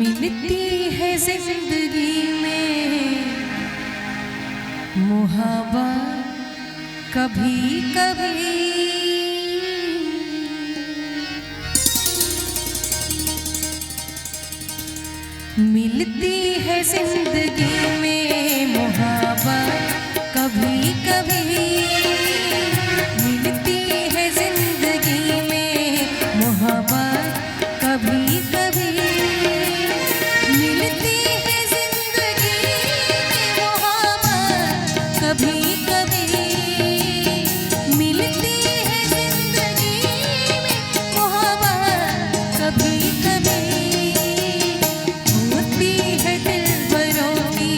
मिलती है जिंदगी में मोहब्बत कभी कभी, मिलती है जिंदगी में मोहब्बत कभी कभी, मिलती है जिंदगी में मोहब्बत कभी कभी, मिलती है जिंदगी में मोहब्बत कभी कभी, मिलती है जिंदगी में मोहब्बत कभी कभी, होती है दिलबरों की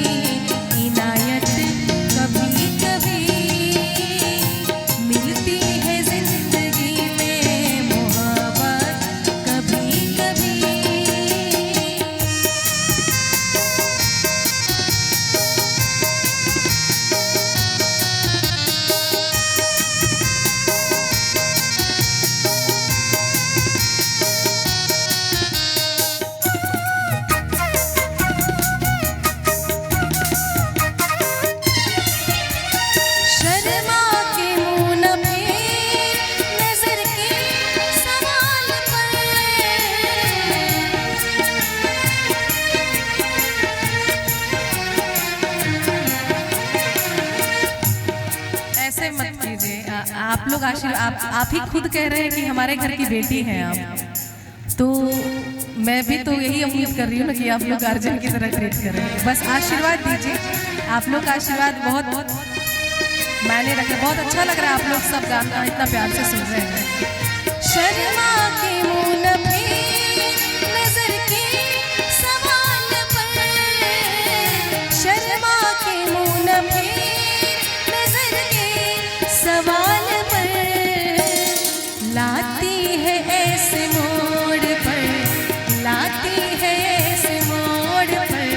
इनायत कभी कभी, मिलती है जिंदगी में मोहब्बत कभी कभी। ऐसे मत कीजिए, आप लोग आशीर्वाद, आप ही खुद कह रहे हैं कि हमारे घर की बेटी हैं आप, तो मैं भी तो यही उम्मीद कर रही हूँ ना कि आप लोग गार्जियन की तरह ट्रीट करें। बस आशीर्वाद दीजिए, आप लोग का आशीर्वाद बहुत बहुत मायने रखे। बहुत अच्छा लग रहा है आप लोग सब गाना इतना प्यार से सुन रहे हैं। शर्मा के मुंह पे नजर के सवाल पर, शर्मा के मुंह पे नजर के सवाल पर, लाती है ऐसे मोड़ पर, लाती है ऐसे मोड़ पर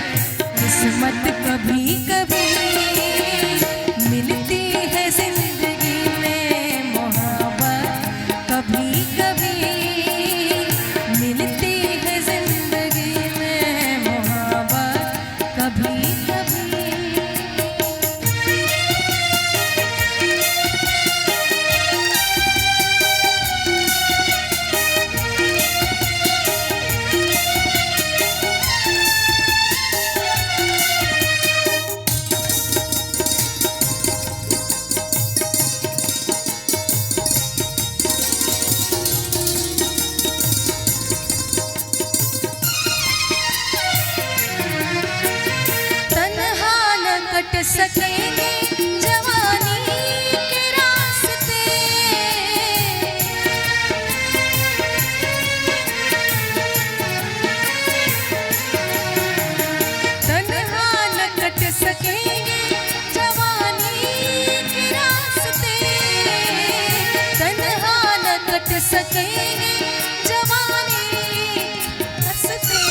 किस्मत कभी कभी, मिलती है जिंदगी में मोहब्बत कभी कभी, मिलती है जिंदगी में मोहब्बत कभी कभी। कट सकेंगे जवानी के रास्ते, तन्हा न कट सकेंगे जवानी के रास्ते, तन्हा न कट सकेंगे जवानी रास्ते।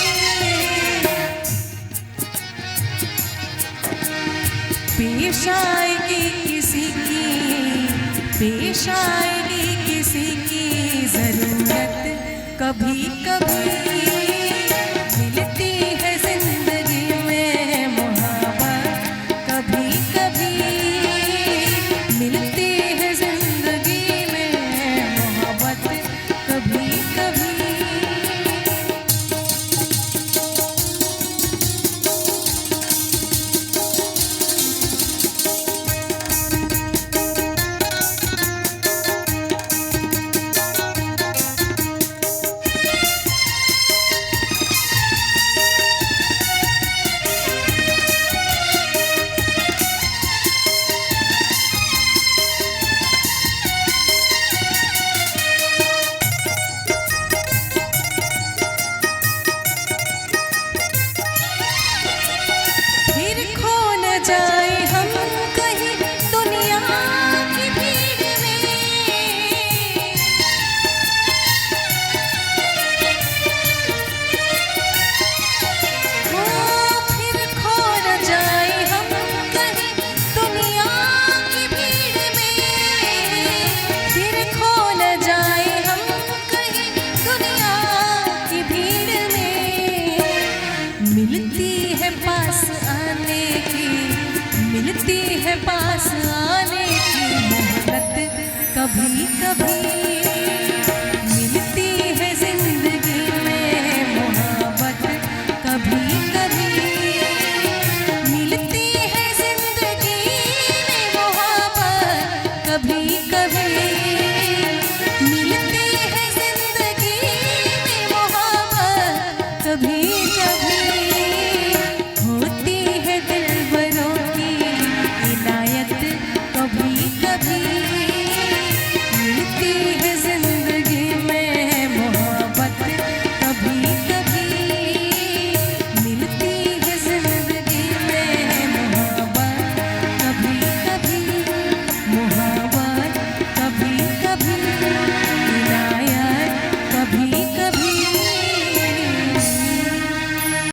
पेश आएगी किसी की, पेश आएगी किसी की जरूरत कभी कभी,